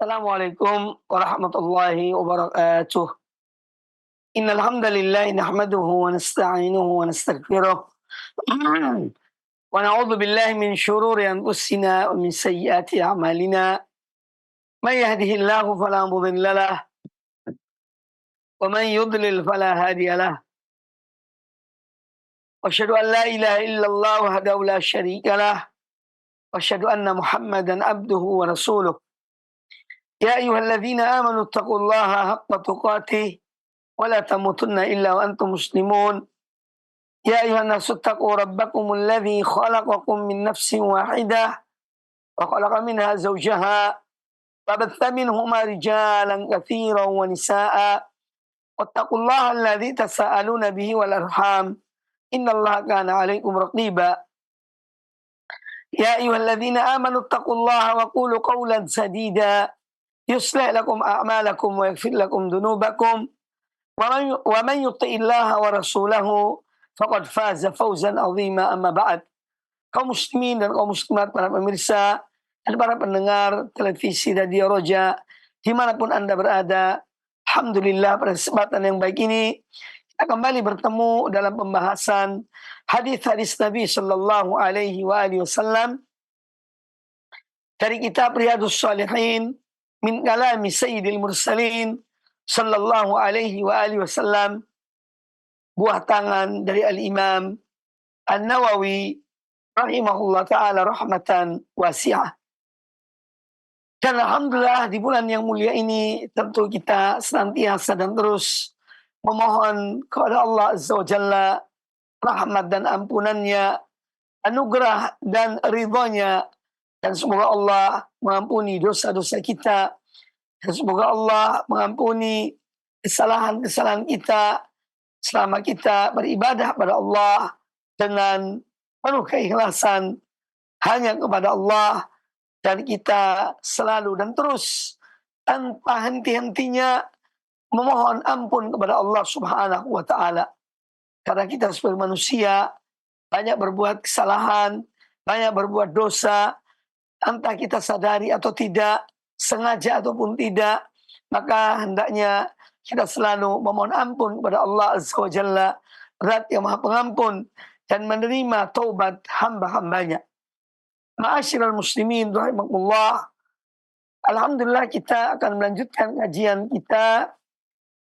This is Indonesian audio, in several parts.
Assalamualaikum warahmatullahi wabarakatuh. Innal hamdalillah nahmaduhu wa nasta'inuhu wa nastaghfiruh. Wa na'udzu billahi min shururi anfusina wa min sayyiati a'malina. May yahdihillahu fala mudilla lah wa man yudlil fala hadiya lah. Wa asyhadu an la ilaha illallah wahdahu la syarika lah. Wa asyhadu anna Muhammadan abduhu wa rasuluh. Ya ayyuhalladzina amanu taqullaha haqqa tuqatih wa la tamutunna illa wa antum muslimun. Ya ayuhan nasu taqu rabbakumul ladzi khalaqakum min nafsin wahidah wa khalaqa minha zawjaha wa batha minhuma rijalan katsiran wa nisaa'a wattaqullaha alladzi tasaaluna bihi wal arham innallaha kana 'alaikum raqiba. Ya ayyuhalladzina amanu taqullaha wa qulu qawlan sadida yuslih lakum a'malakum wa yaghfir lakum dhunubakum wa man yuti'illaha wa rasulahu faqad faza fawzan 'azima, amma ba'd. Kaum muslimin dan kaum muslimat, para pemirsa dan para pendengar televisi Radio Roja dimanapun Anda berada, alhamdulillah pada kesempatan yang baik ini kita kembali bertemu dalam pembahasan hadis-hadis Nabi Sallallahu Alaihi Wasallam dari kitab Riyadhus Shalihin min kalami Sayyidil Mursalin Sallallahu Alaihi Wasallam, buah tangan dari Al-Imam An-Nawawi rahimahullah ta'ala rahmatan wasi'ah. Dan alhamdulillah di bulan yang mulia ini tentu kita senantiasa dan terus memohon kepada Allah Azza wa Jalla rahmat dan ampunannya, anugerah dan ridhonya, dan semoga Allah mengampuni dosa-dosa kita, dan semoga Allah mengampuni kesalahan-kesalahan kita selama kita beribadah pada Allah dengan penuh keikhlasan hanya kepada Allah, dan kita selalu dan terus tanpa henti-hentinya memohon ampun kepada Allah Subhanahu wa taala. Karena kita sebagai manusia banyak berbuat kesalahan, banyak berbuat dosa, entah kita sadari atau tidak, sengaja ataupun tidak, maka hendaknya kita selalu memohon ampun kepada Allah Azza wa Jalla, Zat yang Maha Pengampun dan menerima taubat hamba-hambanya. Ma'asyiral muslimin rahimakumullah, alhamdulillah kita akan melanjutkan kajian kita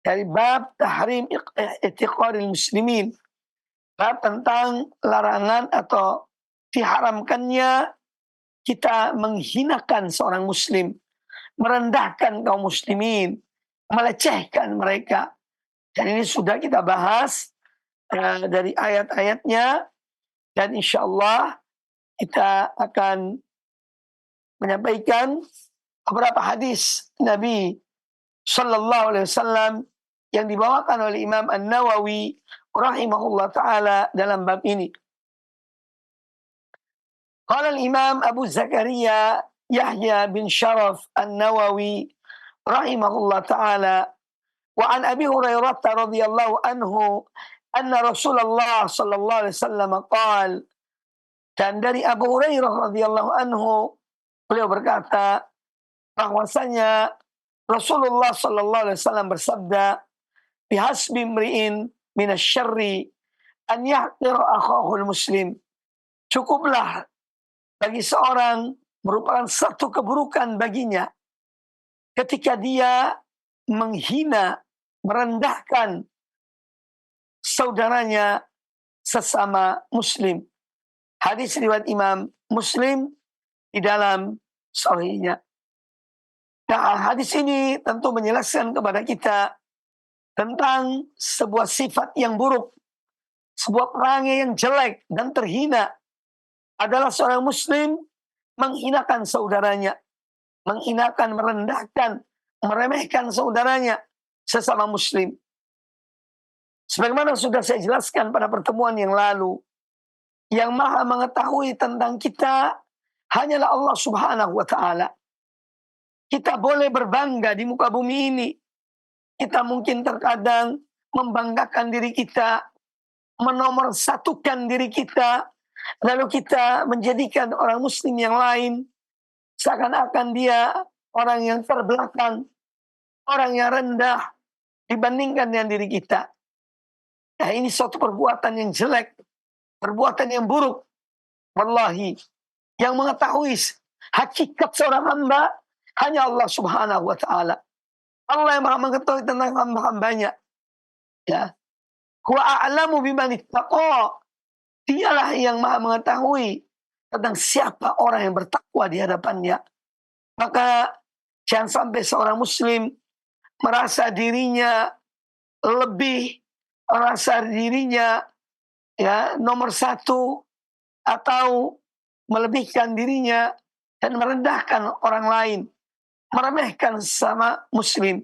dari bab tahrim i'tiqaril muslimin, bab tentang larangan atau diharamkannya kita menghinakan seorang muslim, merendahkan kaum muslimin, melecehkan mereka. Dan ini sudah kita bahas dari ayat-ayatnya, dan insya Allah kita akan menyampaikan beberapa hadis Nabi Sallallahu Alaihi Wasallam yang dibawakan oleh Imam An-Nawawi rahimahullah ta'ala dalam bab ini. Qala al-Imam Abu Zakaria Yahya bin Sharaf An-Nawawi rahimahullah ta'ala, wa an Abi Hurairah radhiyallahu anhu anna Rasulullah sallallahu alaihi wasallam qala, dan dari Abu Hurairah radhiyallahu anhu beliau berkata bahwasanya Rasulullah sallallahu alaihi wasallam bersabda, bihasbi imri'in minasyarri an yahqira akhahul muslim, cukuplah bagi seorang, merupakan satu keburukan baginya ketika dia menghina, merendahkan saudaranya sesama muslim. Hadis riwayat Imam Muslim di dalam sahihnya. Nah, hadis ini tentu menjelaskan kepada kita tentang sebuah sifat yang buruk, sebuah perangai yang jelek dan terhina adalah seorang muslim menghinakan saudaranya, menghinakan, merendahkan, meremehkan saudaranya sesama muslim. Sebagaimana sudah saya jelaskan pada pertemuan yang lalu, yang maha mengetahui tentang kita hanyalah Allah Subhanahu wa ta'ala. Kita boleh berbangga di muka bumi ini. Kita mungkin terkadang membanggakan diri kita, menomorsatukan diri kita, lalu kita menjadikan orang muslim yang lain seakan-akan dia orang yang terbelakang, orang yang rendah dibandingkan dengan diri kita. Nah, ini suatu perbuatan yang jelek, perbuatan yang buruk. Wallahi, yang mengetahui hakikat seorang hamba hanya Allah Subhanahu wa taala. Allah yang Maha mengetahui tentang hamba-hambanya. Ya. Huwa a'lamu biman ittaqa. Dialah yang Maha mengetahui tentang siapa orang yang bertakwa di hadapannya. Maka jangan sampai seorang muslim merasa dirinya lebih, merasa dirinya ya nomor satu, atau melebihkan dirinya dan merendahkan orang lain, meremehkan sama muslim.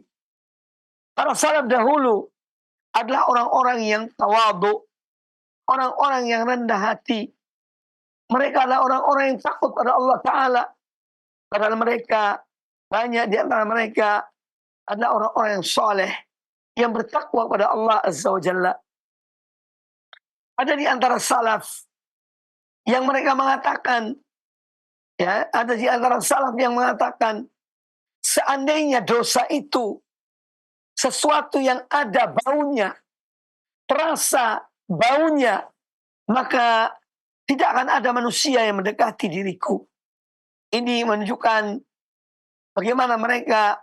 Para salaf dahulu adalah orang-orang yang tawadhu, orang-orang yang rendah hati. Mereka adalah orang-orang yang takut pada Allah Ta'ala. Padahal mereka, banyak di antara mereka adalah orang-orang yang soleh, yang bertakwa pada Allah Azza wa Jalla. Ada di antara salaf yang mereka mengatakan, ya, ada di antara salaf yang mengatakan, seandainya dosa itu sesuatu yang ada baunya, terasa baunya, maka tidak akan ada manusia yang mendekati diriku. Ini menunjukkan bagaimana mereka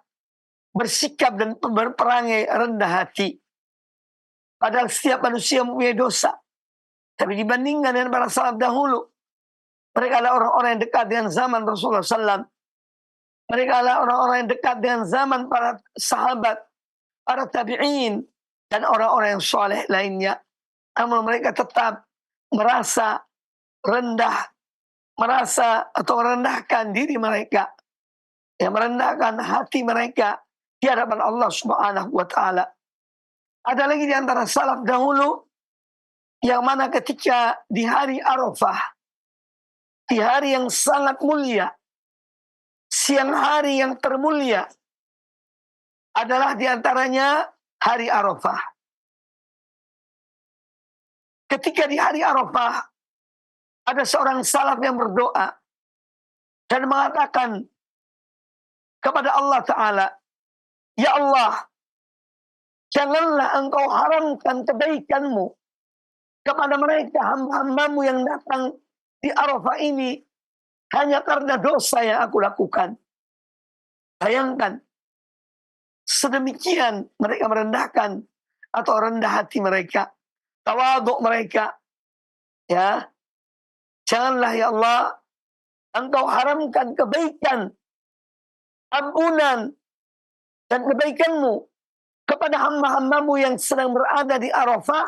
bersikap dan berperangai rendah hati. Padahal setiap manusia mempunyai dosa. Tapi dibandingkan dengan para salaf dahulu, mereka adalah orang-orang yang dekat dengan zaman Rasulullah SAW. Mereka adalah orang-orang yang dekat dengan zaman para sahabat, para tabi'in, dan orang-orang yang soleh lainnya. Namun mereka tetap merasa rendah, merasa atau merendahkan diri mereka, yang merendahkan hati mereka di hadapan Allah Subhanahu wa taala. Ada lagi di antara salaf dahulu yang mana ketika di hari Arafah, di hari yang sangat mulia, siang hari yang termulia, adalah di antaranya hari Arafah. Ketika di hari Arafah, ada seorang salaf yang berdoa dan mengatakan kepada Allah Ta'ala, "Ya Allah, janganlah engkau haramkan kebaikanmu kepada mereka hamba-hambamu yang datang di Arafah ini hanya karena dosa yang aku lakukan." Bayangkan, sedemikian mereka merendahkan atau rendah hati mereka, tawaduk mereka. Ya, janganlah ya Allah engkau haramkan kebaikan, ampunan, dan kebaikanmu kepada hamba-hambamu yang sedang berada di Arafah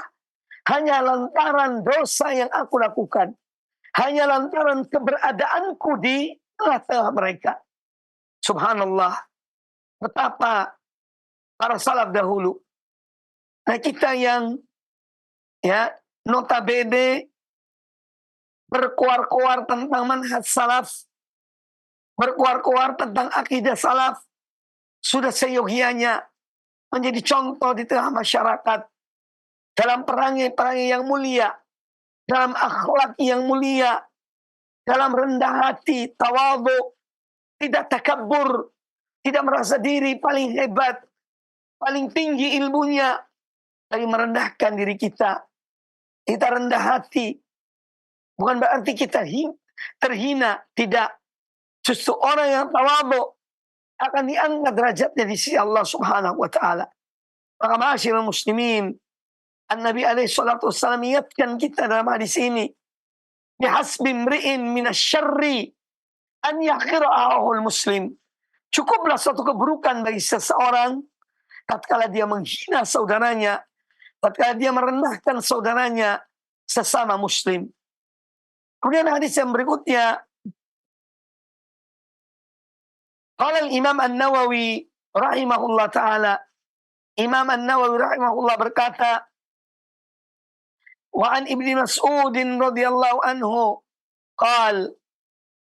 hanya lantaran dosa yang aku lakukan, hanya lantaran keberadaanku di tengah-tengah mereka. Subhanallah, betapa para salaf dahulu. Nah, kita yang ya notabene berkuar-kuar tentang manhaj salaf, berkuar-kuar tentang akidah salaf, sudah seyogianya menjadi contoh di tengah masyarakat dalam perangai-perangai yang mulia, dalam akhlak yang mulia, dalam rendah hati, tawadhu, tidak takabur, tidak merasa diri paling hebat, paling tinggi ilmunya, tapi merendahkan diri kita. Kita rendah hati, bukan berarti kita terhina, tidak. Justru orang yang tawadhu akan diangkat derajatnya di sisi Allah Subhanahu wa taala. Maka ma'asyiral muslimin, An-Nabi alaihi salatu wassalam ingatkan kita dalam hadis ini, "Bihasbi imri'in minasyarri an yahqira'ahul muslim." Cukuplah suatu keburukan bagi seseorang tatkala dia menghina saudaranya, tatkala dia merendahkan saudaranya sesama muslim. Kemudian hadis yang berikutnya, qala al-Imam An-Nawawi rahimahullah taala, Imam An-Nawawi rahimahullah berkata, wa an Ibnu Mas'ud radhiyallahu anhu qala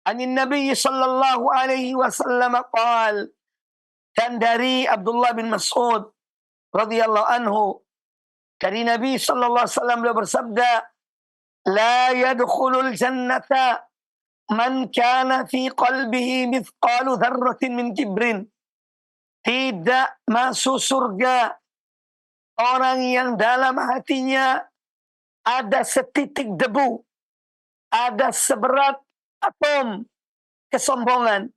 anin Nabi sallallahu alaihi wasallam qala, dan dari Abdullah bin Mas'ud radhiyallahu anhu, dari Nabi sallallahu alaihi wasallam beliau bersabda, la yadkhulul jannata Man kana fi qalbihi mithqalu dzarratin min kibrin. Tidak masuk surga orang yang dalam hatinya ada setitik debu, ada seberat atom kesombongan.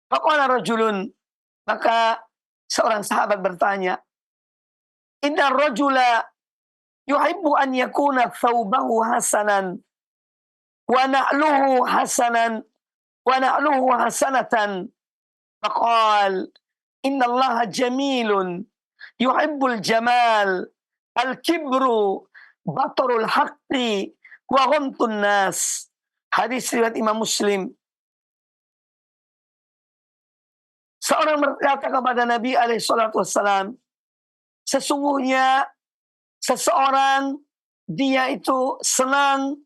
Faqala rajulun, maka seorang sahabat bertanya, inna rajula yuhibbu an yakuna thawbahu hasanan wa na'luhu hasanan wa na'luhu hasanatan. Faqal, inna allaha jamilun yuhibbul jamal, al-kibru batarul haqqi wa ghamtun nas. Hadis riwayat Imam Muslim. Seorang berkata kepada Nabi SAW, sesungguhnya seseorang dia itu senang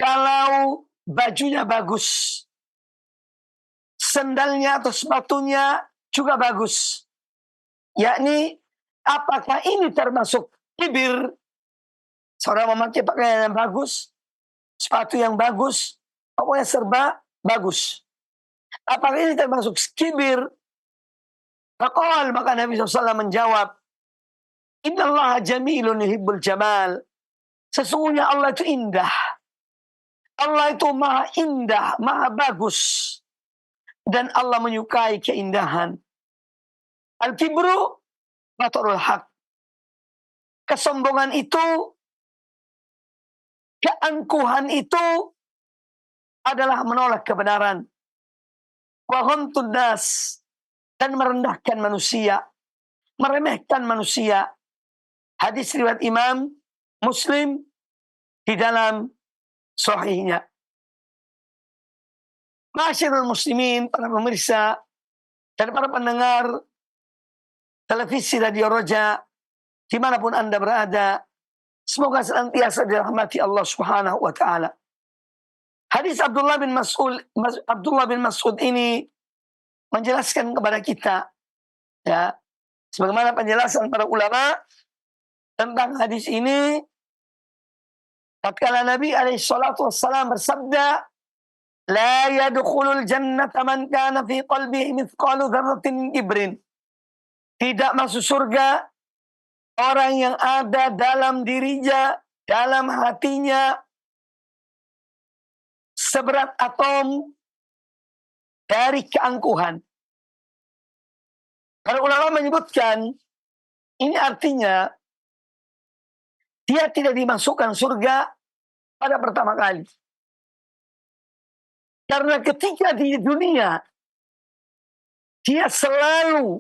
kalau bajunya bagus, sendalnya atau sepatunya juga bagus. Yakni, apakah ini termasuk kibir? Seorang memakai pakaian yang bagus, sepatu yang bagus, pokoknya serba bagus. Apakah ini termasuk kibir? Faqal, maka Nabi SAW menjawab, innallaha jamilun yuhibbul jamal. Sesungguhnya Allah itu indah. Allah itu maha indah, maha bagus. Dan Allah menyukai keindahan. Al-kibru batarul haq. Kesombongan itu, keangkuhan itu adalah menolak kebenaran. Wa ghamtun nas, dan merendahkan manusia, meremehkan manusia. Hadis riwayat Imam Muslim di dalam sahihnya. Ma'asyiral muslimin, para pemirsa dan para pendengar televisi Radio Roja dimanapun Anda berada, semoga senantiasa dirahmati Allah Subhanahu wa taala. Hadis Abdullah bin Mas'ud ini menjelaskan kepada kita, ya, sebagaimana penjelasan para ulama tentang hadis ini, tatkala Nabi SAW bersabda, la yadkhulul jannata man kana fi qalbihi mithqalu dzarratin min kibrin. Tidak masuk surga orang yang ada dalam dirinya, dalam hatinya seberat atom dari keangkuhan. Para ulama menyebutkan, ini artinya dia tidak dimasukkan surga pada pertama kali. Karena ketika di dunia, dia selalu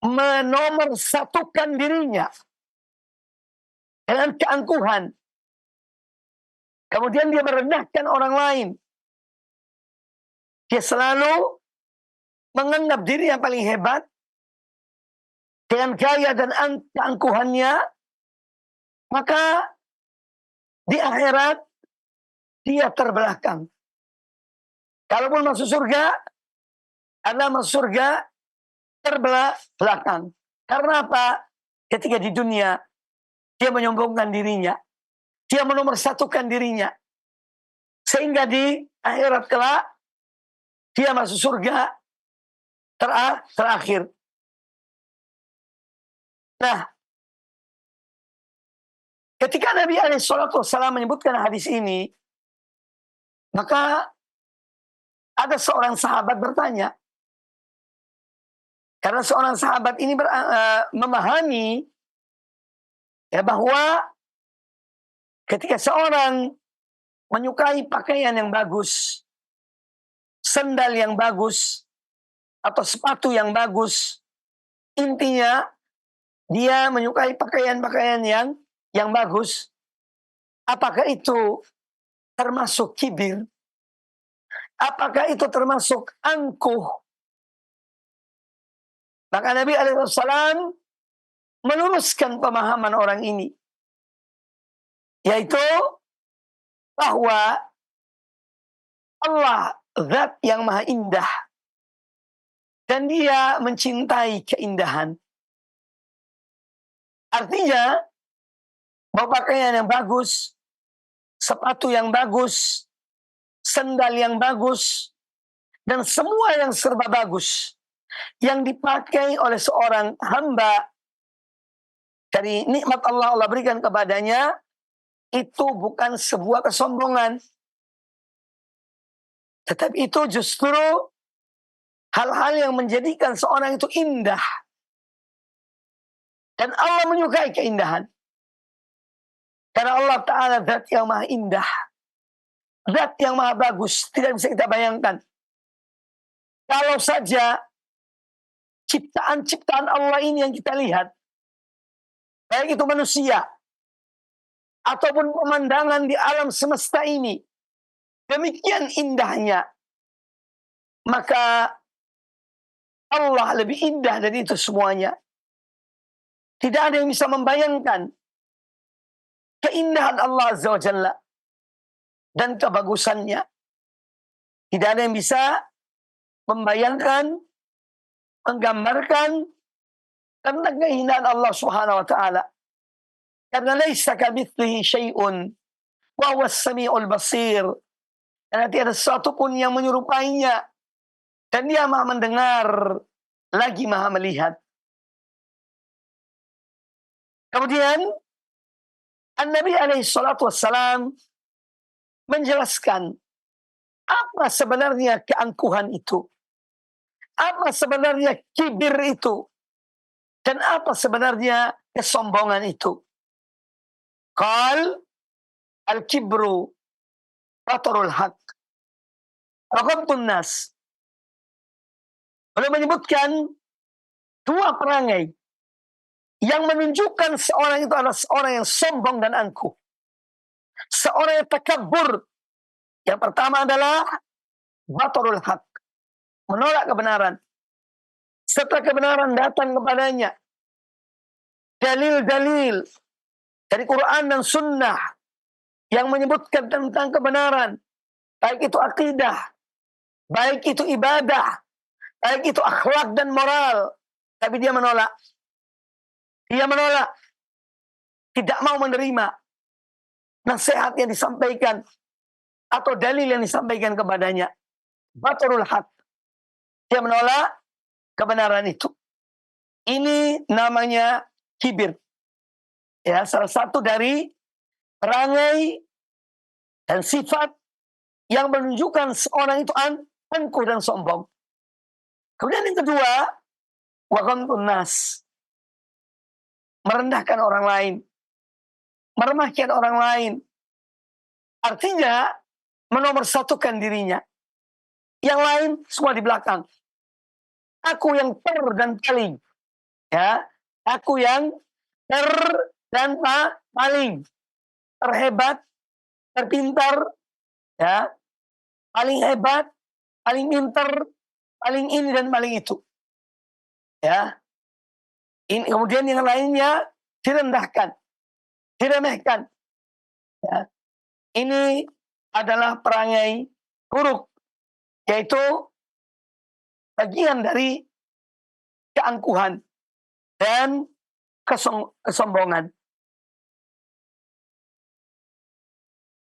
menomorsatukan dirinya dengan keangkuhan. Kemudian dia merendahkan orang lain. Dia selalu menganggap diri yang paling hebat dengan gaya dan keangkuhannya. Maka di akhirat dia terbelakang. Kalaupun masuk surga, adalah masuk surga terbelakang. Karena apa? Ketika di dunia, dia menyombongkan dirinya. Dia menomorsatukan dirinya. Sehingga di akhirat kelak, dia masuk surga terakhir. Nah, ketika Nabi SAW menyebutkan hadis ini, maka ada seorang sahabat bertanya. Karena seorang sahabat ini memahami ya, bahwa ketika seorang menyukai pakaian yang bagus, sendal yang bagus, atau sepatu yang bagus, intinya dia menyukai pakaian-pakaian yang bagus. Apakah itu termasuk kibir? Apakah itu termasuk angkuh? Maka Nabi SAW meluruskan pemahaman orang ini, yaitu bahwa Allah zat yang maha indah dan dia mencintai keindahan. Artinya bahwa pakaian yang bagus, sepatu yang bagus, sendal yang bagus, dan semua yang serba bagus yang dipakai oleh seorang hamba dari nikmat Allah berikan kepadanya, itu bukan sebuah kesombongan. Tetapi itu justru hal-hal yang menjadikan seorang itu indah. Dan Allah menyukai keindahan. Karena Allah Ta'ala zat yang maha indah. Zat yang maha bagus. Tidak bisa kita bayangkan. Kalau saja ciptaan-ciptaan Allah ini yang kita lihat, baik itu manusia, ataupun pemandangan di alam semesta ini, demikian indahnya, maka Allah lebih indah dari itu semuanya. Tidak ada yang bisa membayangkan keindahan Allah Azza wa Jalla dan kebagusannya. Tidak ada yang bisa membayangkan, menggambarkan tentang keindahan Allah Subhanahu wa taala. Karena laisa kamitslihi syai'un wa huwas samiul basir. Karena tiada sesuatu pun yang menyerupainya, dan Dia Maha mendengar lagi Maha melihat. Kemudian An-Nabi alaihi salatu wassalam menjelaskan apa sebenarnya keangkuhan itu, apa sebenarnya kibir itu, dan apa sebenarnya kesombongan itu. Qal al-kibru batarul haq wa ghamtun nas. Beliau menyebutkan dua perangai yang menunjukkan seorang itu adalah seorang yang sombong dan angkuh. Seorang yang takabur. Yang pertama adalah batarul haq, menolak kebenaran. Setelah kebenaran datang kepadanya, dalil-dalil dari Quran dan Sunnah yang menyebutkan tentang kebenaran, baik itu akidah, baik itu ibadah, baik itu akhlak dan moral, tapi dia menolak. Dia menolak, tidak mau menerima nasihat yang disampaikan atau dalil yang disampaikan kepadanya. Batarul haq, dia menolak kebenaran itu. Ini namanya kibir. Ya, salah satu dari perangai dan sifat yang menunjukkan seorang itu angkuh dan sombong. Kemudian yang kedua, wa ghamtun nas, merendahkan orang lain, meremehkan orang lain. Artinya menomorsatukan dirinya. Yang lain semua di belakang. Aku yang dan paling. Ya, aku yang dan paling terhebat, terpintar, ya, paling hebat, paling pintar, paling ini dan paling itu. Ya. Ini, kemudian yang lainnya direndahkan, diremehkan. Ya. Ini adalah perangai buruk, yaitu bagian dari keangkuhan dan kesombongan.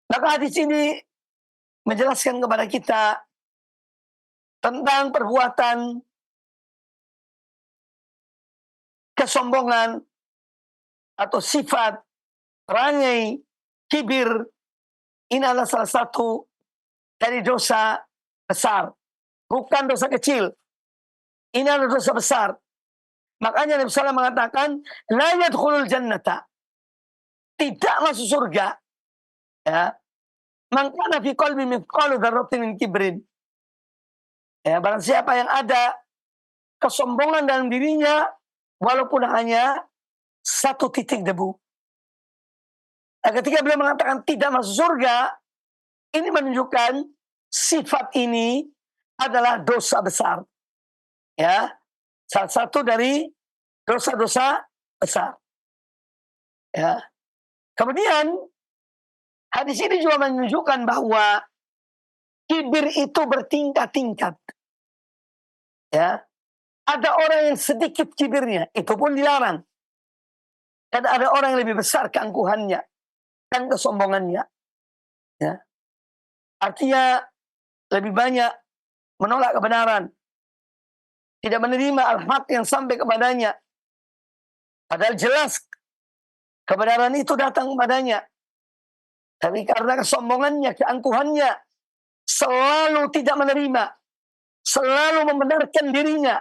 Maka hadis ini menjelaskan kepada kita tentang perbuatan kesombongan atau sifat perangai kibir. Ini adalah salah satu dari dosa besar, bukan dosa kecil. Ini adalah dosa besar. Makanya Nabi SAW mengatakan, la yadkhulul jannata, tidak masuk surga, ya, man kana fi qalbi mithqalu dzarratin min kibrin. Ya, barang siapa yang ada kesombongan dalam dirinya, walaupun hanya satu titik debu. Nah, ketika beliau mengatakan tidak masuk surga, ini menunjukkan sifat ini adalah dosa besar. Ya, salah satu dari dosa-dosa besar. Ya. Kemudian hadis ini juga menunjukkan bahwa kibir itu bertingkat-tingkat. Ya. Ada orang yang sedikit kibirnya, itu pun dilarang. Dan ada orang yang lebih besar keangkuhannya dan kesombongannya. Ya. Artinya lebih banyak menolak kebenaran, tidak menerima al-haq yang sampai kepadanya. Padahal jelas kebenaran itu datang kepadanya. Tapi karena kesombongannya, keangkuhannya, selalu tidak menerima, selalu membenarkan dirinya.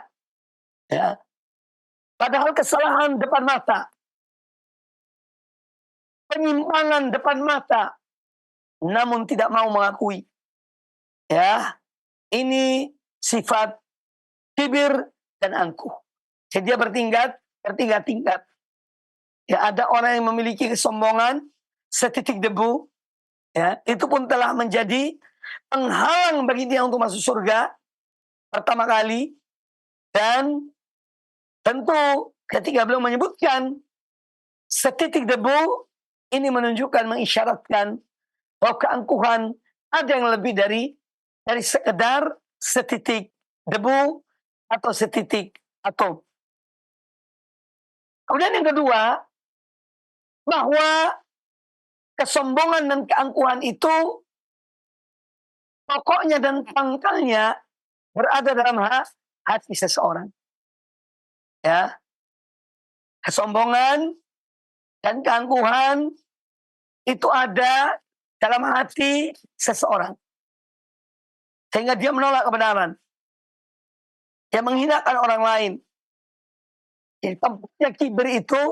Ya. Padahal kesalahan depan mata, penyimpangan depan mata, namun tidak mau mengakui. Ya, ini sifat kibir dan angkuh. Jadi dia bertingkat-tingkat. Ya, ada orang yang memiliki kesombongan setitik debu, ya, itu pun telah menjadi penghalang bagi dia untuk masuk surga pertama kali. Dan tentu ketika beliau menyebutkan setitik debu, ini menunjukkan, mengisyaratkan bahwa keangkuhan ada yang lebih dari sekedar setitik debu atau setitik atom. Kemudian yang kedua, bahwa kesombongan dan keangkuhan itu pokoknya dan pangkalnya berada dalam hati seseorang. Ya, kesombongan dan keangkuhan itu ada dalam hati seseorang, sehingga dia menolak kebenaran, dia menghinakan orang lain. Jadi tempatnya kibir itu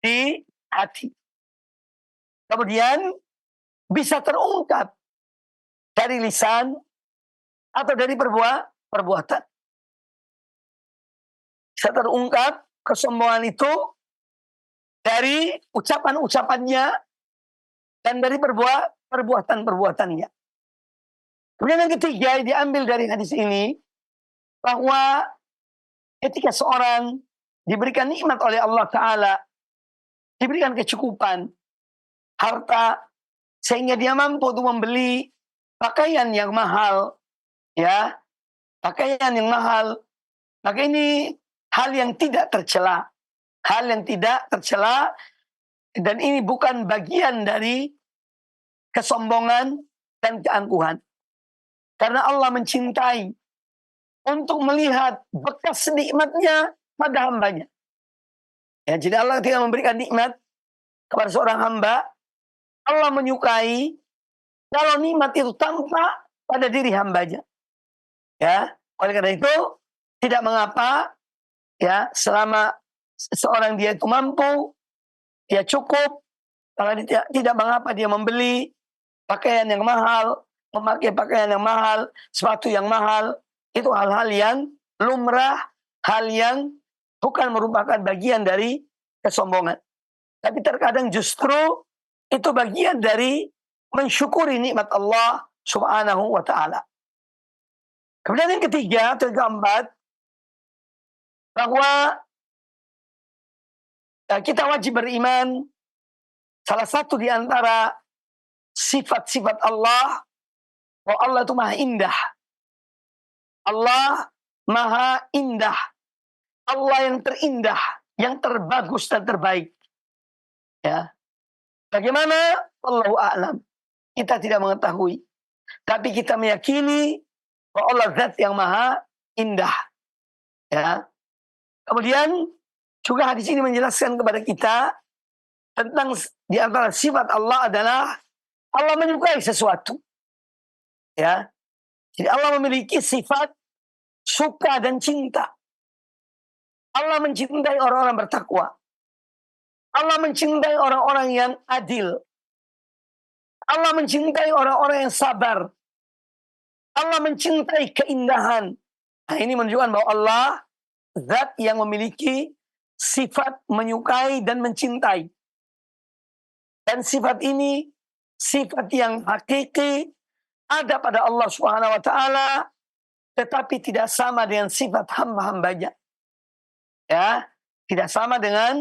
di hati. Kemudian bisa terungkap dari lisan atau dari perbuatan. Bisa terungkap kesombongan itu dari ucapan-ucapannya dan dari perbuatan-perbuatannya. Kemudian yang ketiga yang diambil dari hadis ini, bahwa ketika seorang diberikan nikmat oleh Allah Ta'ala, diberikan kecukupan harta, sehingga dia mampu untuk membeli pakaian yang mahal, ya, pakaian yang mahal, maka ini hal yang tidak tercela, dan ini bukan bagian dari kesombongan dan keangkuhan. Karena Allah mencintai untuk melihat bekas nikmatnya pada hambanya. Ya, jadi Allah ketika memberikan nikmat kepada seorang hamba, Allah menyukai kalau nikmat itu tampak pada diri hambanya. Ya, oleh karena itu tidak mengapa, ya, selama seorang dia itu mampu, dia cukup, maka tidak mengapa dia membeli pakaian yang mahal, memakai pakaian yang mahal, sepatu yang mahal. Itu hal-hal yang lumrah, hal yang bukan merupakan bagian dari kesombongan. Tapi terkadang justru itu bagian dari mensyukuri nikmat Allah Subhanahu wa ta'ala. Kemudian yang ketiga atau yang keempat, bahwa kita wajib beriman salah satu di antara sifat-sifat Allah, bahwa Allah itu maha indah. Allah maha indah. Allah yang terindah, yang terbagus dan terbaik. Ya. Bagaimana? Wallahu a'lam. Kita tidak mengetahui. Tapi kita meyakini bahwa Allah zat yang maha indah. Ya. Kemudian juga hadis ini menjelaskan kepada kita tentang di antara sifat Allah adalah Allah menyukai sesuatu. Ya. Jadi Allah memiliki sifat suka dan cinta. Allah mencintai orang-orang bertakwa. Allah mencintai orang-orang yang adil. Allah mencintai orang-orang yang sabar. Allah mencintai keindahan. Nah, ini menunjukkan bahwa Allah zat yang memiliki sifat menyukai dan mencintai. Dan sifat ini sifat yang hakiki ada pada Allah Subhanahu wa ta'ala, tetapi tidak sama dengan sifat hamba-hambanya. Ya, tidak sama dengan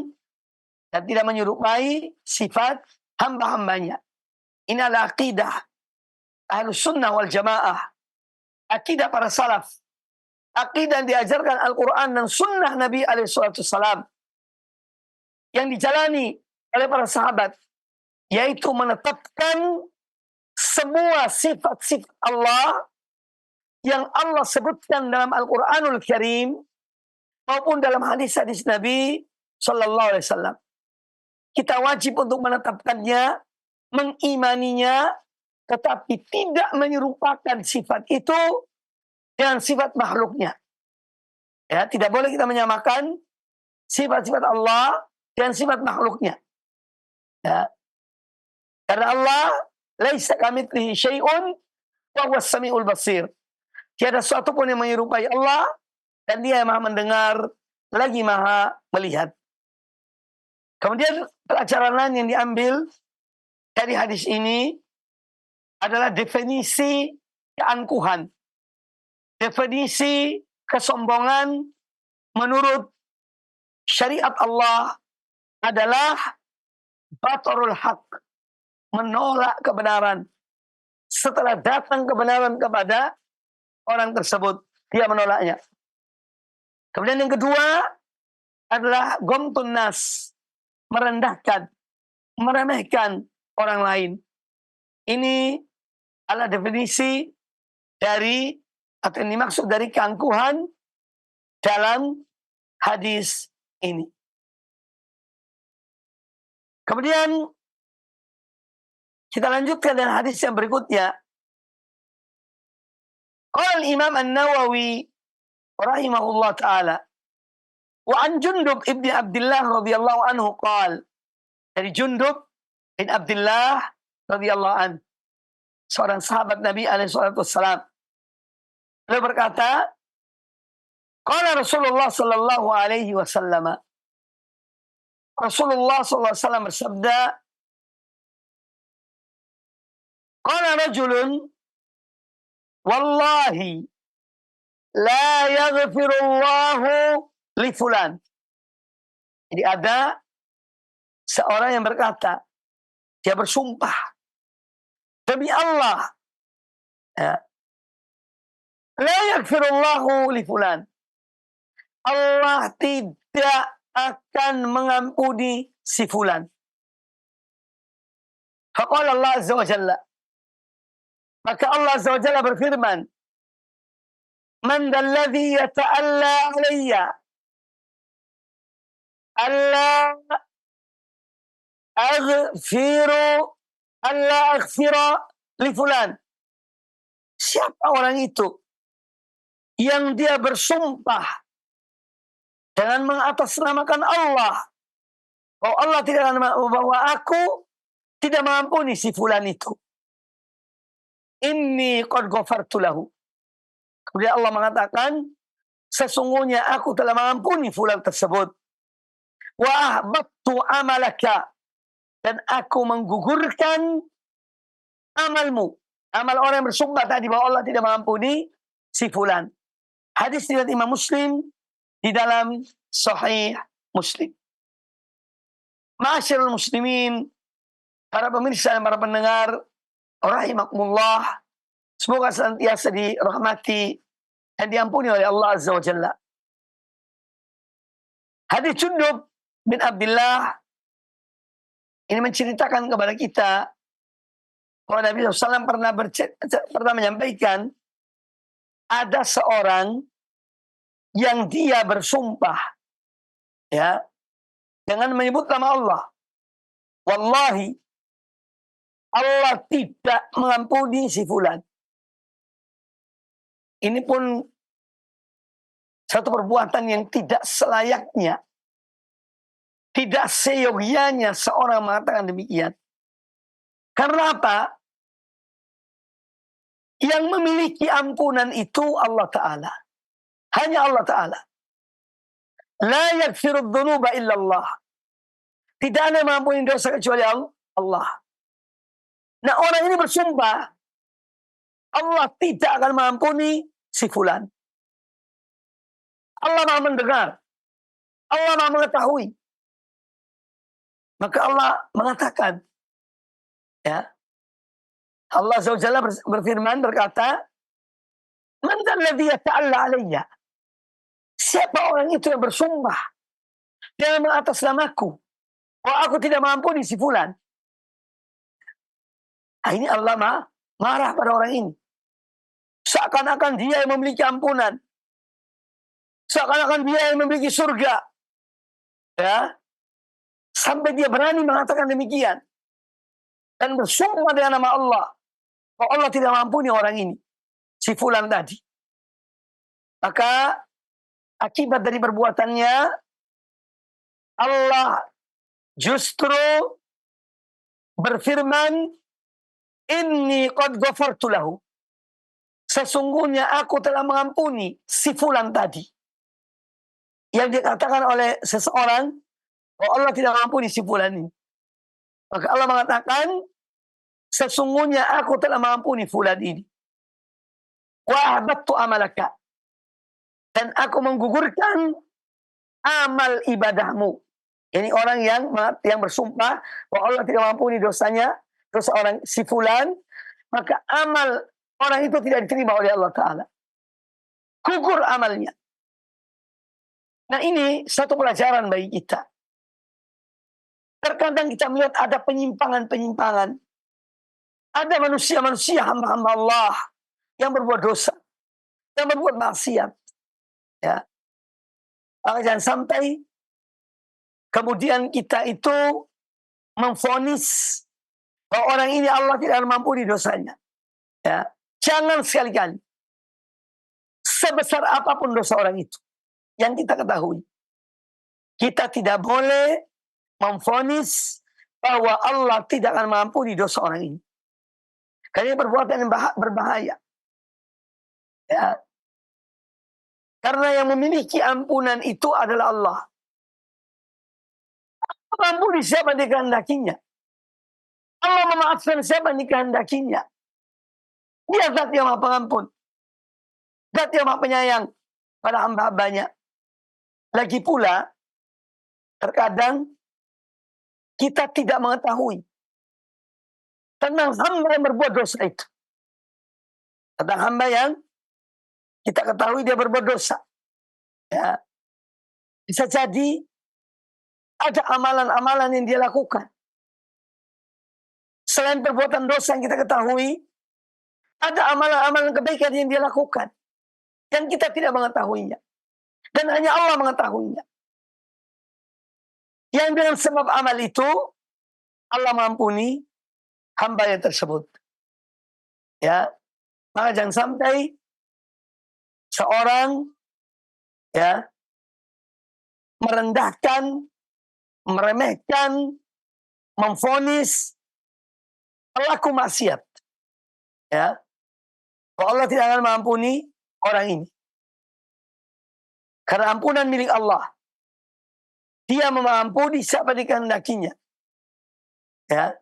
dan tidak menyerupai sifat hamba-hambanya. Ini adalah akidah Ahlus Sunnah wal Jamaah, akidah para salaf, akidah yang diajarkan Al-Quran dan Sunnah Nabi SAW, yang dijalani oleh para sahabat, yaitu menetapkan semua sifat-sifat Allah yang Allah sebutkan dalam Al-Quranul Karim maupun dalam hadis-hadis Nabi Sallallahu Alaihi Wasallam. Kita wajib untuk menetapkannya, mengimaninya, tetapi tidak menyerupakan sifat itu dengan sifat makhluknya. Ya, tidak boleh kita menyamakan sifat-sifat Allah dengan sifat makhluknya. Ya. Karena Allah laisa kamitslihi syai'un wa huwas samiul basir. Tiada sesuatu pun yang menyerupai Allah dan Dia yang Maha mendengar lagi Maha melihat. Kemudian pelajaran lain yang diambil dari hadis ini adalah definisi keangkuhan. Definisi kesombongan menurut syariat Allah adalah batarul haq, menolak kebenaran. Setelah datang kebenaran kepada orang tersebut, dia menolaknya. Kemudian yang kedua adalah gomtun nas, merendahkan, meremehkan orang lain. Ini adalah definisi dari atau yang dimaksud dari keangkuhan dalam hadis ini. Kemudian kita lanjutkan dengan hadis yang berikutnya. Qala Imam An-Nawawi rahimahullah taala wa an Jundub ibn Abdullah radhiyallahu anhu qala, dari Jundub bin Abdullah radhiyallahu anhu, seorang sahabat Nabi alaihi salatu wassalam. Beliau berkata, qala Rasulullah sallallahu alaihi wasallam, Rasulullah sallallahu alaihi wasallam bersabda, qala rajulun wallahi la yaghfirullahu li fulan. Jadi ada seorang yang berkata, dia bersumpah demi Allah, ya, la yaghfirullahu li fulan, Allah tidak akan mengampuni si fulan. Faqala Allah azza wa jalla, maka Allah azza wa jalla berfirman, man dalladhi yata'alla alayya alla aghfira li fulan. Siapa orang itu yang dia bersumpah dengan mengatasnamakan Allah, bahwa Allah tidak akan, bahwa aku tidak mengampuni si fulan itu. Inni qad ghafartu lahu. Kemudian Allah mengatakan, sesungguhnya aku telah mengampuni fulan tersebut. Wa ahbattu amalaka, dan aku menggugurkan amalmu. Amal orang yang bersumpah tadi bahwa Allah tidak mengampuni si fulan. Hadis riwayat Imam Muslim di dalam Sahih Muslim. Ma'asyiral muslimin, para pemirsa dan para pendengar rahimakumullah, semoga senantiasa dirahmati dan diampuni oleh Allah Azza wa Jalla. Hadis Jundub bin Abdullah ini menceritakan kepada kita bahwa Nabi SAW pernah menyampaikan ada seorang yang dia bersumpah, ya, dengan menyebut nama Allah. Wallahi, Allah tidak mengampuni si fulan. Ini pun satu perbuatan yang tidak selayaknya, tidak seyogianya seorang mengatakan demikian. Karena apa? Yang memiliki ampunan itu Allah Ta'ala. Hanya Allah Ta'ala. La yaghfiru dzunuba illallah. Tidak ada yang mengampuni dosa kecuali Allah. Nah, orang ini bersumpah, Allah tidak akan mengampuni si fulan. Allah Maha mendengar. Allah Maha mengetahui. Maka Allah mengatakan, ya, Allah Azza wa Jalla berfirman, berkata, man dzalladzi yata'alla alayya, siapa orang itu yang bersumpah dengan mengatasnamaku bahwa aku tidak mengampuni si fulan. Nah, ini Allah marah pada orang ini. Seakan-akan dia yang memiliki ampunan. Seakan-akan dia yang memiliki surga. Ya. Sampai dia berani mengatakan demikian. Dan bersumpah dengan nama Allah. Bahwa Allah tidak mengampuni orang ini. Si fulan tadi. Maka akibat dari perbuatannya, Allah justru berfirman, Inni qad ghafartu lahu. Sesungguhnya aku telah mengampuni si fulan tadi. Yang dikatakan oleh seseorang, bahwa Allah tidak mengampuni si fulan ini. Maka Allah mengatakan, sesungguhnya aku telah mengampuni fulan ini. Wa ahbattu amalaka. Dan aku menggugurkan amal ibadahmu. Ini orang yang bersumpah bahwa Allah tidak mengampuni dosanya, dosa orang si fulan, maka amal orang itu tidak diterima oleh Allah Ta'ala. Gugur amalnya. Nah, ini satu pelajaran bagi kita. Terkadang kita melihat ada penyimpangan-penyimpangan. Ada manusia-manusia hamba-hamba Allah yang berbuat dosa, yang berbuat maksiat. Ya. Maka jangan sampai kemudian kita itu memvonis bahwa orang ini Allah tidak mengampuni dosanya. Ya. Jangan sekali-kali. Sebesar apapun dosa orang itu yang kita ketahui, kita tidak boleh memvonis bahwa Allah tidak akan mengampuni dosa orang ini. Karena perbuatan yang berbahaya. Ya. Karena yang memiliki ampunan itu adalah Allah. Allah mengampuni siapa yang dikehendakinya. Allah memaafkan siapa yang dikehendakinya. Dia zat yang maha pengampun. Zat yang maha penyayang pada hamba-hambanya. Lagi pula, terkadang kita tidak mengetahui tentang hamba yang berbuat dosa itu. Tentang hamba yang kita ketahui dia berbuat dosa. Ya. Bisa jadi ada amalan-amalan yang dia lakukan. Selain perbuatan dosa yang kita ketahui, ada amalan-amalan kebaikan yang dia lakukan. Yang kita tidak mengetahuinya. Dan hanya Allah mengetahuinya. Yang dengan sebab amal itu, Allah mengampuni hamba yang tersebut. Ya. Maka jangan sampai seorang ya merendahkan, meremehkan, memvonis pelaku maksiat. Ya. Allah tidak akan mengampuni orang ini. Karena ampunan milik Allah. Dia mengampuni siapa dikehendakinya. Ya.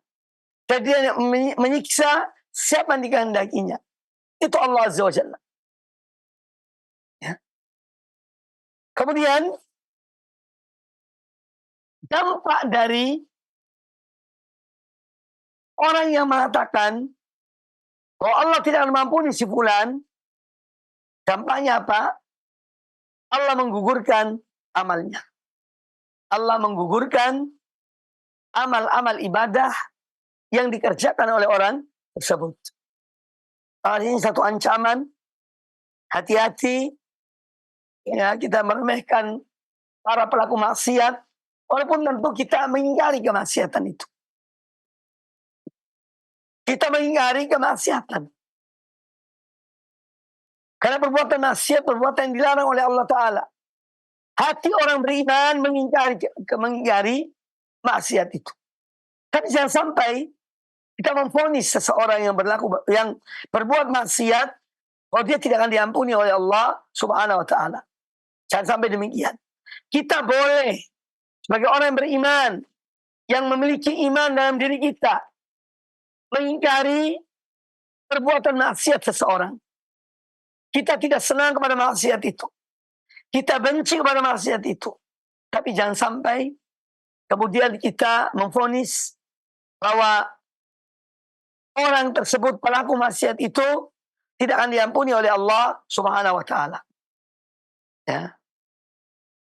Dan dia menyiksa siapa yang dikehendakinya. Itu Allah Azza wa Jalla. Ya. Kemudian dampak dari orang yang mengatakan bahwa Allah tidak mengampuni si fulan, dampaknya apa? Allah menggugurkan amalnya. Allah menggugurkan amal-amal ibadah yang dikerjakan oleh orang tersebut. Ini satu ancaman. Hati-hati. Ya, kita meremehkan para pelaku maksiat. Walaupun tentu kita mengingkari kemaksiatan itu. Kita mengingkari kemaksiatan. Karena perbuatan maksiat, perbuatan yang dilarang oleh Allah Ta'ala. Hati orang beriman mengingkari maksiat itu. Tapi jangan sampai kita memvonis seseorang yang berbuat maksiat, bahwa dia tidak akan diampuni oleh Allah Subhanahu wa Ta'ala. Jangan sampai demikian. Kita boleh sebagai orang yang beriman, yang memiliki iman dalam diri kita, mengingkari perbuatan maksiat seseorang. Kita tidak senang kepada maksiat itu. Kita benci kepada maksiat itu. Tapi jangan sampai kemudian kita memvonis bahwa orang tersebut pelaku maksiat itu tidak akan diampuni oleh Allah Subhanahu wa Ta'ala. Ya.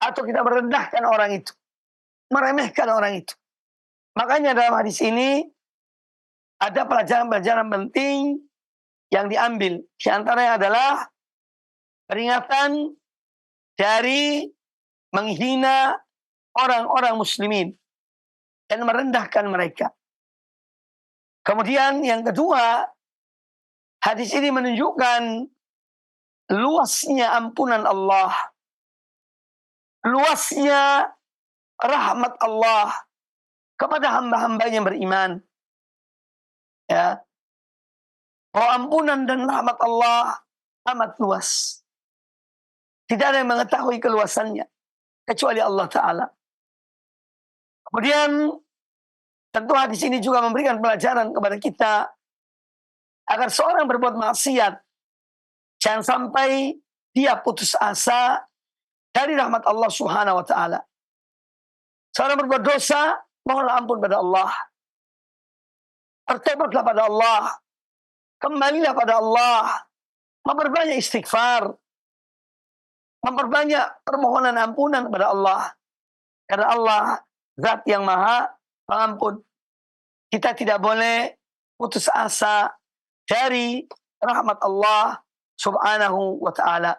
Atau kita merendahkan orang itu, meremehkan orang itu. Makanya dalam hadis ini ada pelajaran-pelajaran penting yang diambil. Di antaranya adalah peringatan dari menghina orang-orang muslimin dan merendahkan mereka. Kemudian yang kedua, hadis ini menunjukkan luasnya ampunan Allah, luasnya rahmat Allah kepada hamba-hambanya yang beriman. Ya, bahwa ampunan dan rahmat Allah amat luas. Tidak ada yang mengetahui keluasannya kecuali Allah Ta'ala. Kemudian tentu hadis ini juga memberikan pelajaran kepada kita agar seorang berbuat maksiat jangan sampai dia putus asa dari rahmat Allah Subhanahu wa Ta'ala. Seorang berbuat dosa, mohonlah ampun pada Allah. Bertobatlah pada Allah. Kembalilah pada Allah. Memperbanyak istighfar. Memperbanyak permohonan ampunan kepada Allah. Karena Allah zat yang maha pengampun. Kita tidak boleh putus asa dari rahmat Allah Subhanahu wa Ta'ala.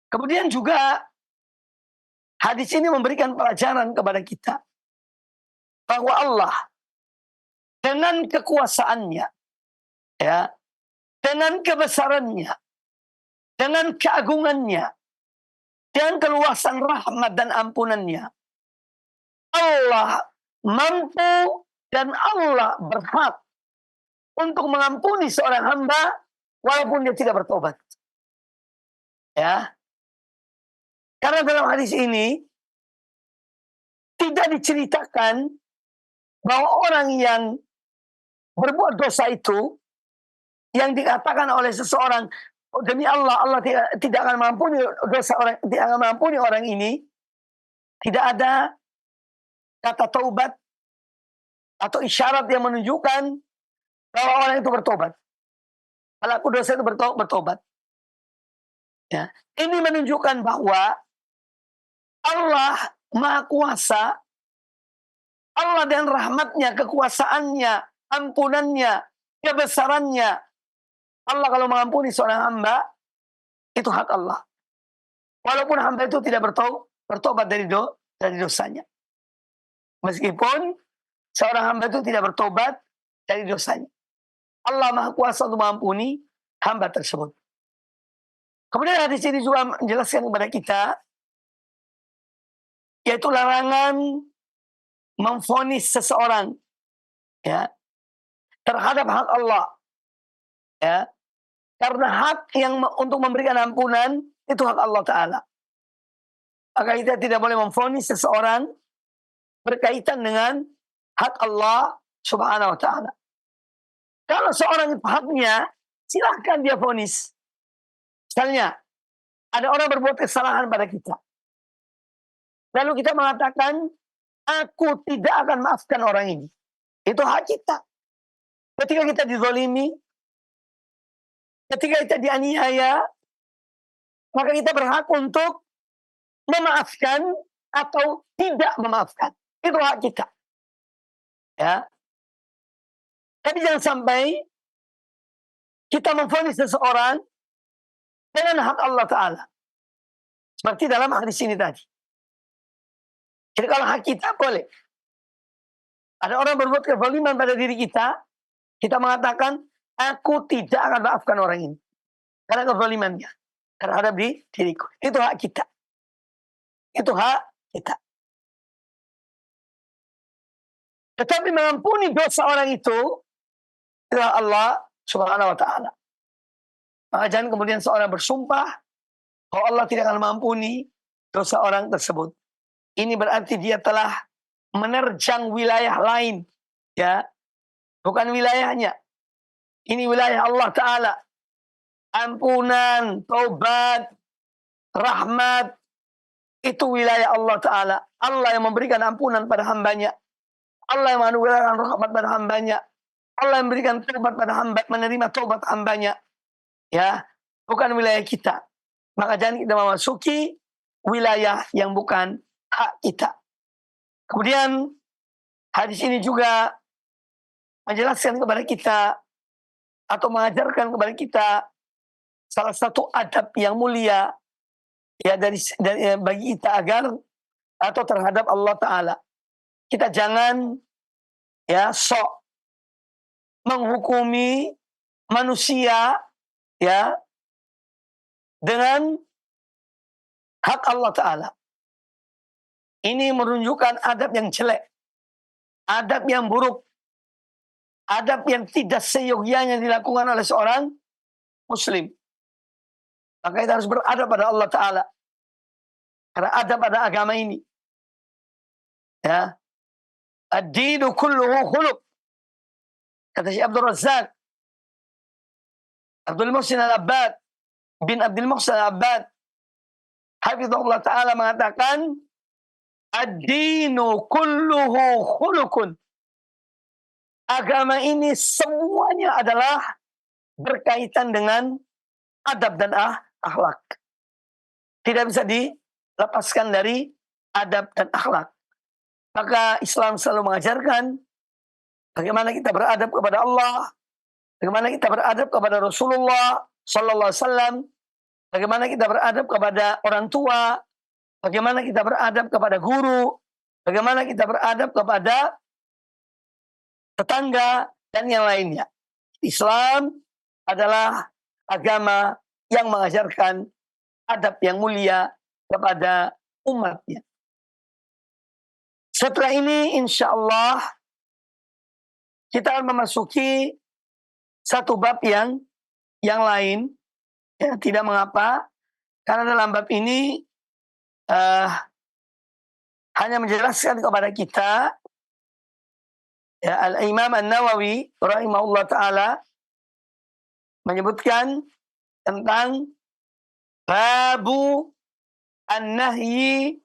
Kemudian juga hadis ini memberikan pelajaran kepada kita bahwa Allah dengan kekuasaannya, ya, dengan kebesarannya, dengan keagungannya, dengan keluasan rahmat dan ampunannya, Allah mampu dan Allah berhak untuk mengampuni seorang hamba walaupun dia tidak bertobat. Ya. Karena dalam hadis ini tidak diceritakan bahwa orang yang berbuat dosa itu yang dikatakan oleh seseorang, oh, demi Allah, Allah tidak akan mengampuni dosa orang, tidak akan mengampuni orang ini. Tidak ada kata taubat atau isyarat yang menunjukkan bahwa orang itu bertobat. Pelaku dosa itu bertobat. Ya. Ini menunjukkan bahwa Allah Maha Kuasa, Allah dan rahmatnya, kekuasaannya, ampunannya, kebesarannya. Allah kalau mengampuni seorang hamba, itu hak Allah. Walaupun hamba itu tidak bertobat dari dosanya. Meskipun seorang hamba itu tidak bertobat dari dosanya. Allah Maha Kuasa untuk mengampuni hamba tersebut. Kemudian hadis ini juga menjelaskan kepada kita, yaitu larangan memvonis seseorang, ya, terhadap hak Allah, ya, karena hak yang untuk memberikan ampunan itu hak Allah Ta'ala. Maka kita tidak boleh memvonis seseorang berkaitan dengan hak Allah Subhanahu wa Ta'ala. Kalau seorang itu haknya, silahkan dia vonis. Misalnya, ada orang berbuat kesalahan pada kita. Lalu kita mengatakan, aku tidak akan maafkan orang ini. Itu hak kita. Ketika kita dizalimi, ketika kita dianiaya, maka kita berhak untuk memaafkan atau tidak memaafkan. Itu hak kita. Ya. Tapi jangan sampai kita memvonis seseorang dengan hak Allah Ta'ala. Seperti dalam hadis ini tadi. Jadi kalau hak kita boleh. Ada orang berbuat kezaliman pada diri kita, kita mengatakan, aku tidak akan maafkan orang ini. Karena kezalimannya terhadap diriku. Itu hak kita. Itu hak kita. Tetapi mengampuni dosa orang itu adalah Allah Subhanahu wa Ta'ala. Maka jangan kemudian seorang bersumpah bahwa Allah tidak akan mengampuni dosa orang tersebut. Ini berarti dia telah menerjang wilayah lain, ya, bukan wilayahnya. Ini wilayah Allah Ta'ala. Ampunan, taubat, rahmat, itu wilayah Allah Ta'ala. Allah yang memberikan ampunan pada hambanya. Allah yang menganugerahkan rahmat pada hambanya. Allah yang memberikan taubat pada hamba, menerima taubat hambanya. Ya, bukan wilayah kita. Maka jangan kita memasuki wilayah yang bukan hak kita. Kemudian hadis ini juga menjelaskan kepada kita atau mengajarkan kepada kita salah satu adab yang mulia ya dari bagi kita agar atau terhadap Allah Ta'ala. Kita jangan ya sok menghukumi manusia ya dengan hak Allah Ta'ala. Ini menunjukkan adab yang jelek, adab yang buruk, adab yang tidak seyogyanya dilakukan oleh seorang muslim. Maka kita harus beradab pada Allah Ta'ala. Karena adab pada agama ini. Ya. Ad-dinu kulluhu khuluq. Kata Syekh Abdul Razak. Abdul Muhsin Al-Abbad. Bin Abdul Muhsin Al-Abbad. Hafizahullah Ta'ala mengatakan, Ad-dinu kulluhu khuluqun. Agama ini semuanya adalah berkaitan dengan adab dan akhlak. Tidak bisa dilepaskan dari adab dan akhlak. Maka Islam selalu mengajarkan bagaimana kita beradab kepada Allah, bagaimana kita beradab kepada Rasulullah Sallallahu Alaihi Wasallam, bagaimana kita beradab kepada orang tua, bagaimana kita beradab kepada guru, bagaimana kita beradab kepada tetangga dan yang lainnya. Islam adalah agama yang mengajarkan adab yang mulia kepada umatnya. Setelah ini insya Allah kita akan memasuki satu bab yang lain. Ya, tidak mengapa, karena dalam bab ini hanya menjelaskan kepada kita ya, Al-Imam An-Nawawi rahimahullah ta'ala menyebutkan tentang babu an-nahyi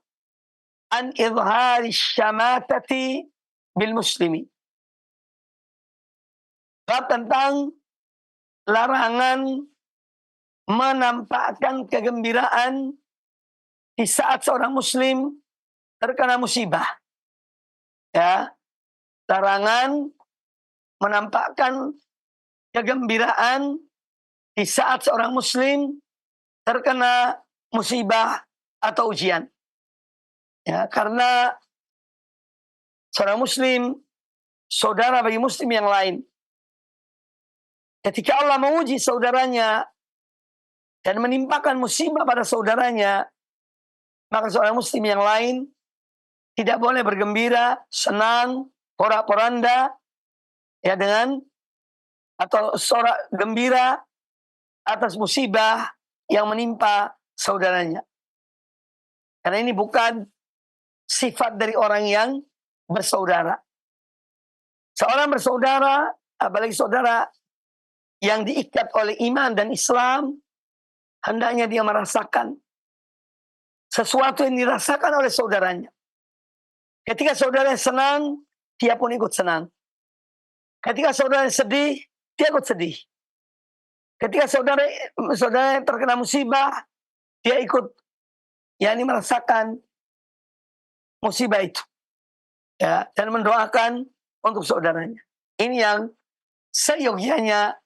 an izhari syamatati bil muslimi. Bab tentang larangan menampakkan kegembiraan di saat seorang muslim terkena musibah. Ya, larangan menampakkan kegembiraan di saat seorang muslim terkena musibah atau ujian. Ya, karena seorang muslim saudara bagi muslim yang lain. Ketika Allah menguji saudaranya dan menimpakan musibah pada saudaranya, maka seorang muslim yang lain tidak boleh bergembira, senang, porak-poranda ya dengan atau sorak gembira atas musibah yang menimpa saudaranya. Karena ini bukan sifat dari orang yang bersaudara. Seorang bersaudara, apalagi saudara yang diikat oleh iman dan Islam, hendaknya dia merasakan sesuatu yang dirasakan oleh saudaranya. Ketika saudara senang, dia pun ikut senang. Ketika saudara sedih, dia ikut sedih. Ketika saudara terkena musibah, dia ikut merasakan musibah itu. Ya, dan mendoakan untuk saudaranya. Ini yang seyogyanya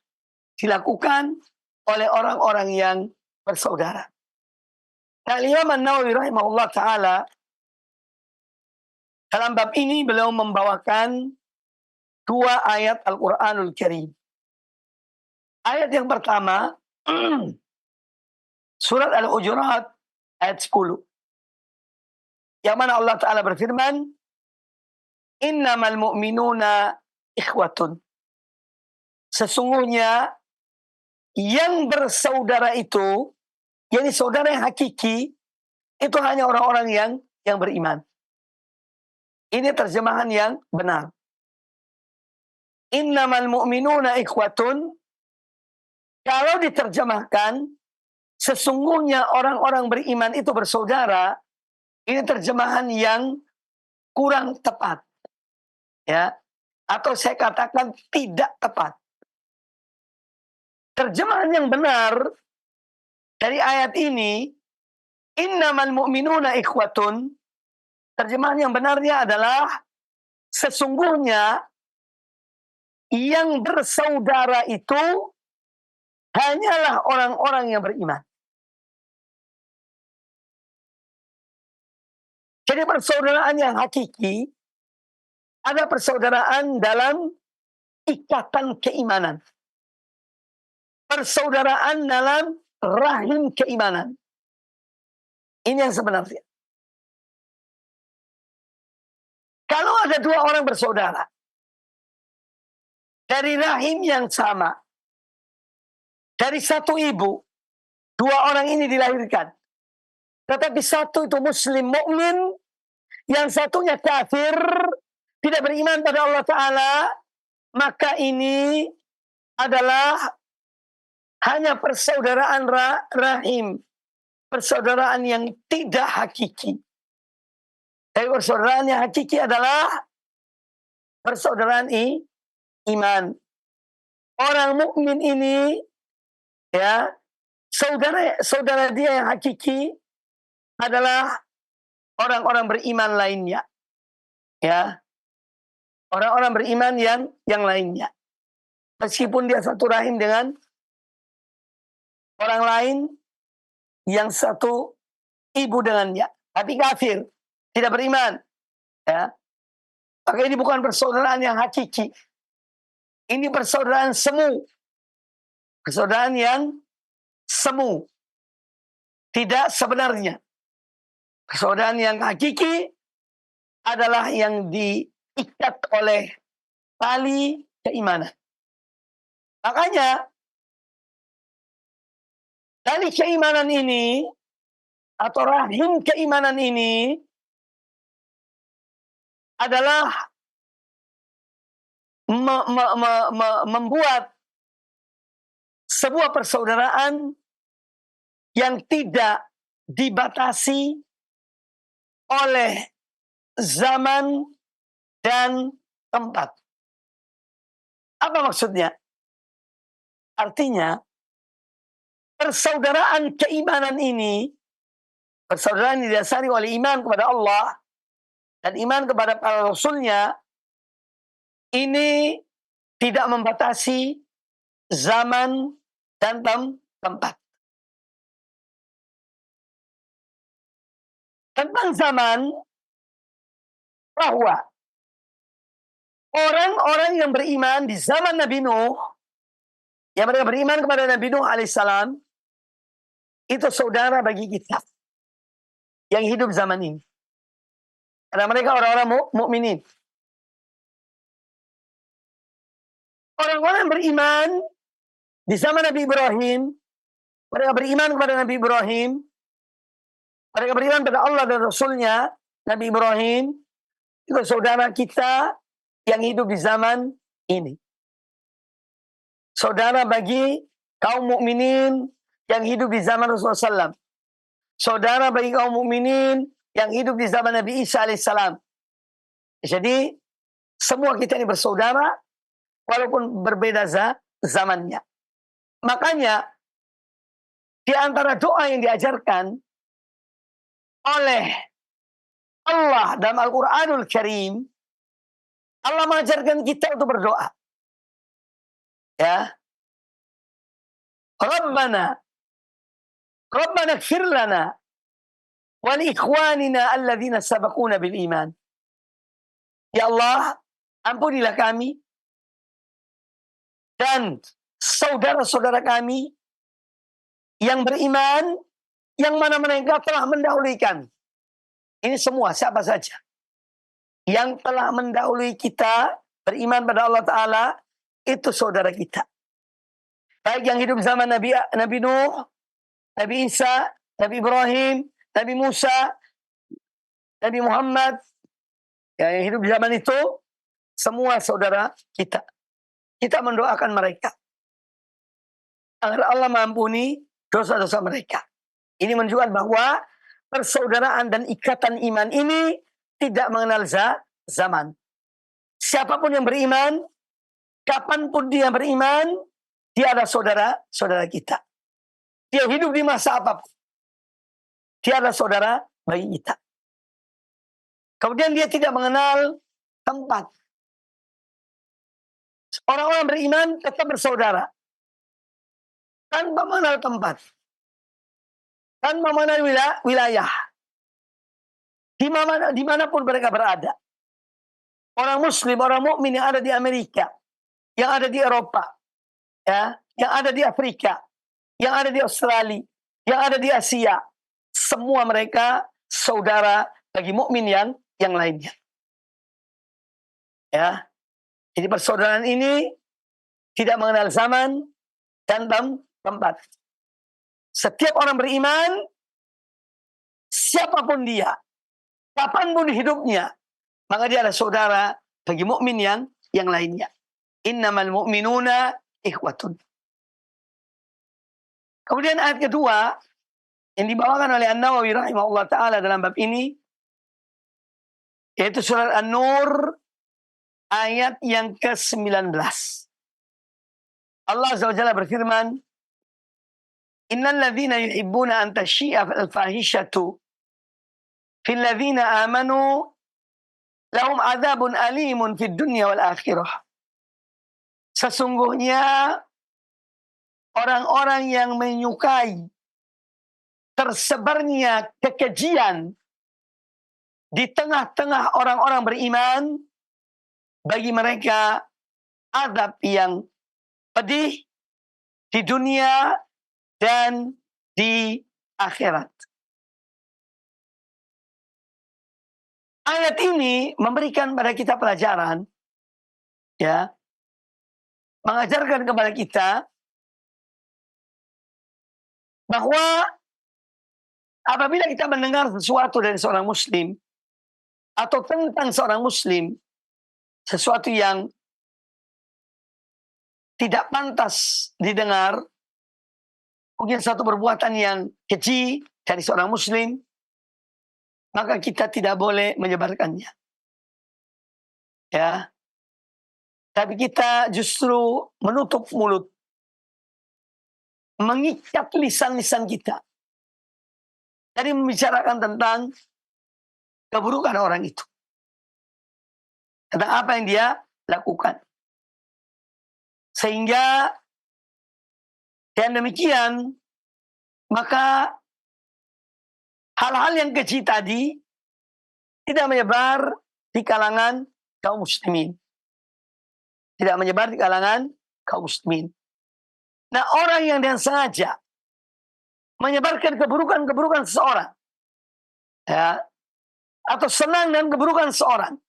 dilakukan oleh orang-orang yang bersaudara. Nah, Imam An-Nawawi rahimahullah ta'ala dalam bab ini beliau membawakan dua ayat Al-Quranul Karim. Ayat yang pertama, surat Al-Hujurat ayat 10. Yang mana Allah Ta'ala berfirman, Innamal mu'minuna ikhwatun. Sesungguhnya yang bersaudara itu, yakni saudara yang hakiki, itu hanya orang-orang yang beriman. Ini terjemahan yang benar. Innamal mu'minuna ikhwatun. Kalau diterjemahkan, sesungguhnya orang-orang beriman itu bersaudara, ini terjemahan yang kurang tepat. Ya, atau saya katakan tidak tepat. Terjemahan yang benar dari ayat ini, innamal mu'minuna ikhwatun, terjemahan yang benarnya adalah sesungguhnya yang bersaudara itu hanyalah orang-orang yang beriman. Jadi persaudaraan yang hakiki ada persaudaraan dalam ikatan keimanan. Persaudaraan dalam rahim keimanan. Ini yang sebenarnya. Kalau ada dua orang bersaudara dari rahim yang sama, dari satu ibu, dua orang ini dilahirkan. Tetapi satu itu muslim mukmin, yang satunya kafir, tidak beriman pada Allah Ta'ala, maka ini adalah hanya persaudaraan rahim. Persaudaraan yang tidak hakiki. Tapi persaudaraan yang hakiki adalah persaudaraan iman. Orang mukmin ini, ya, saudara dia yang hakiki adalah orang-orang beriman lainnya. Ya. Orang-orang beriman yang lainnya. Meskipun dia satu rahim dengan orang lain yang satu ibu dengannya, tapi kafir, tidak beriman. Ya. Maka ini bukan persaudaraan yang hakiki. Ini persaudaraan semu. Persaudaraan yang semu. Tidak sebenarnya. Persaudaraan yang hakiki adalah yang diikat oleh tali keimanan. Makanya tali keimanan ini atau rahim keimanan ini adalah membuat sebuah persaudaraan yang tidak dibatasi oleh zaman dan tempat. Apa maksudnya? Artinya, persaudaraan keimanan ini, persaudaraan yang didasari oleh iman kepada Allah dan iman kepada para Rasulnya, ini tidak membatasi zaman dan tempat. Tentang zaman, bahwa orang-orang yang beriman di zaman Nabi Nuh, yang mereka beriman kepada Nabi Nuh alaihissalam, itu saudara bagi kita yang hidup zaman ini. Karena mereka orang-orang mukminin. Orang-orang beriman di zaman Nabi Ibrahim, mereka beriman kepada Nabi Ibrahim, mereka beriman pada Allah dan Rasulnya, Nabi Ibrahim, itu saudara kita yang hidup di zaman ini. Saudara bagi kaum mukminin yang hidup di zaman Rasulullah SAW. Saudara bagi kaum mukminin yang hidup di zaman Nabi Isa alaihissalam. Jadi, semua kita ini bersaudara, walaupun berbeda zamannya. Makanya, di antara doa yang diajarkan oleh Allah dalam Al-Quranul Karim, Allah mengajarkan kita untuk berdoa. Ya. Rabbana ighfir lana wa li ikhwanina alladhina sabaquna bil iman. Ya Allah, ampunilah kami dan saudara-saudara kami yang beriman, yang mana mereka telah mendahulukan. Ini semua, siapa saja yang telah mendahului kita beriman pada Allah Ta'ala, itu saudara kita. Baik yang hidup zaman Nabi Nuh, Nabi Isa, Nabi Ibrahim, Nabi Musa, Nabi Muhammad, ya, yang hidup di zaman itu, semua saudara kita. Kita mendoakan mereka agar Allah mengampuni dosa-dosa mereka. Ini menunjukkan bahwa persaudaraan dan ikatan iman ini tidak mengenal zaman. Siapapun yang beriman, kapanpun dia beriman, dia adalah saudara kita. Dia hidup di masa apapun, dia adalah saudara bagi kita. Kemudian dia tidak mengenal tempat. Orang-orang beriman tetap bersaudara. Tanpa mengenal tempat. Tanpa mengenal wilayah. Dimanapun mereka berada. Orang muslim, orang mukmin yang ada di Amerika. Yang ada di Eropa. Ya, yang ada di Afrika. Yang ada di Australia. Yang ada di Asia. Semua mereka saudara bagi mukmin yang lainnya. Ya. Jadi persaudaraan ini tidak mengenal zaman dan tempat. Setiap orang beriman, siapapun dia, kapanpun hidupnya, maka dia adalah saudara bagi mukmin yang lainnya. Innamal mu'minuna ikhwatun. Kemudian ayat kedua yang dibawakan oleh An-Nawawi rahimahullah ta'ala dalam bab ini, yaitu surat An-Nur ayat yang ke-19. Allah Azza wa Jalla berfirman, Innal ladzina yuhibbuna an tashi'a al-fahishatu fil ladzina amanu lahum adzabun alimun fid dunya wal akhirah. Sesungguhnya orang-orang yang menyukai tersebarnya kekejian di tengah-tengah orang-orang beriman, bagi mereka azab yang pedih di dunia dan di akhirat. Ayat ini memberikan pada kita pelajaran, ya, mengajarkan kepada kita bahwa apabila kita mendengar sesuatu dari seorang muslim atau tentang seorang muslim, sesuatu yang tidak pantas didengar, mungkin satu perbuatan yang keji dari seorang muslim, maka kita tidak boleh menyebarkannya. Ya. Tapi kita justru menutup mulut, mengikat lisan-lisan kita dari membicarakan tentang keburukan orang itu, tentang apa yang dia lakukan. Sehingga dengan demikian, maka hal-hal yang keji tadi tidak menyebar di kalangan kaum muslimin. Tidak menyebar di kalangan kaum muslimin. Nah, orang yang dengan sengaja menyebarkan keburukan-keburukan seseorang, ya, atau senang dengan keburukan seseorang,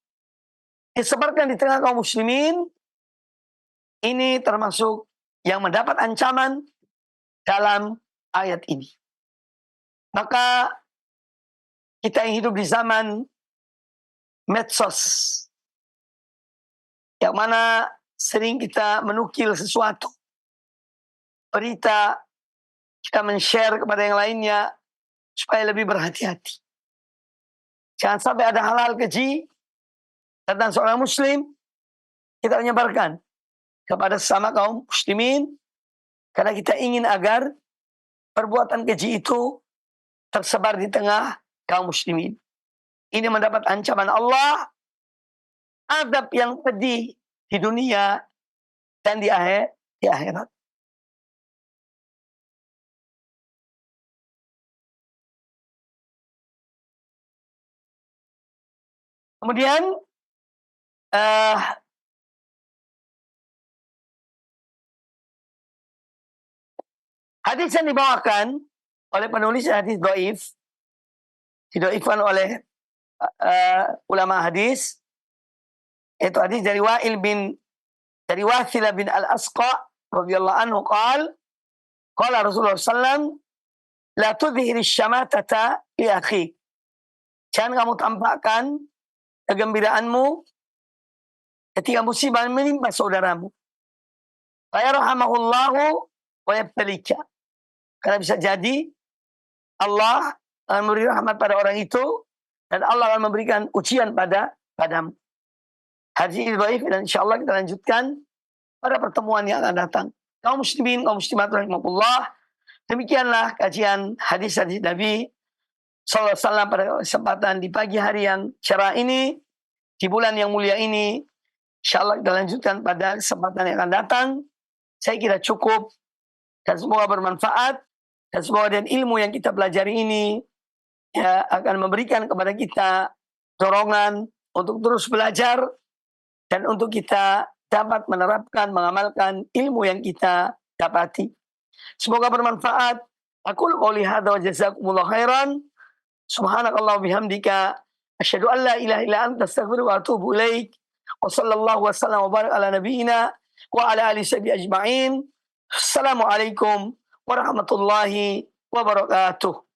disebarkan di tengah kaum muslimin, ini termasuk yang mendapat ancaman dalam ayat ini. Maka kita yang hidup di zaman medsos, yang mana sering kita menukil sesuatu, berita, kita men-share kepada yang lainnya supaya lebih berhati-hati. Jangan sampai ada hal-hal keji tentang seorang muslim kita menyebarkan kepada sesama kaum muslimin, karena kita ingin agar perbuatan keji itu tersebar di tengah kaum muslimin. Ini mendapat ancaman Allah, azab yang pedih di dunia dan di akhirat. Kemudian hadis yang dibawakan oleh penulis hadis dhaif, didhaifkan oleh ulama hadis, yaitu hadis dari Wathilah bin Al-Asqa radhiyallahu anhu qala Rasulullah sallallahu la tudhhir asy-syamatata li akhik. Jangan kamu tampakkan kegembiraanmu ketika musibah menimpa saudaramu. Fa yarhamahullahu wa yabtalika. Karena bisa jadi Allah akan memberi rahmat pada orang itu dan Allah akan memberikan ujian padamu. Hadis ini dhaif dan insyaallah kita lanjutkan pada pertemuan yang akan datang. Kaum muslimin, kaum muslimat rahimakumullah, demikianlah kajian hadis-hadis Nabi sallallahu alaihi wasallam pada kesempatan di pagi hari yang cerah ini, di bulan yang mulia ini, Insyaallah kita lanjutkan pada kesempatan yang akan datang. Saya kira cukup dan semoga bermanfaat dan semoga dengan ilmu yang kita pelajari ini ya akan memberikan kepada kita dorongan untuk terus belajar dan untuk kita dapat menerapkan, mengamalkan ilmu yang kita dapati. Semoga bermanfaat. Aku qouli hadza wa jazakumullah khairan. Subhanakallah bihamdika asyhadu an la ilaha illa anta astaghfiruka wa atubu ilaik. Wa sallallahu wasallam wa barak ala nabiyyina wa ala alihi sahbihi ajma'in. Assalamualaikum warahmatullahi wabarakatuh.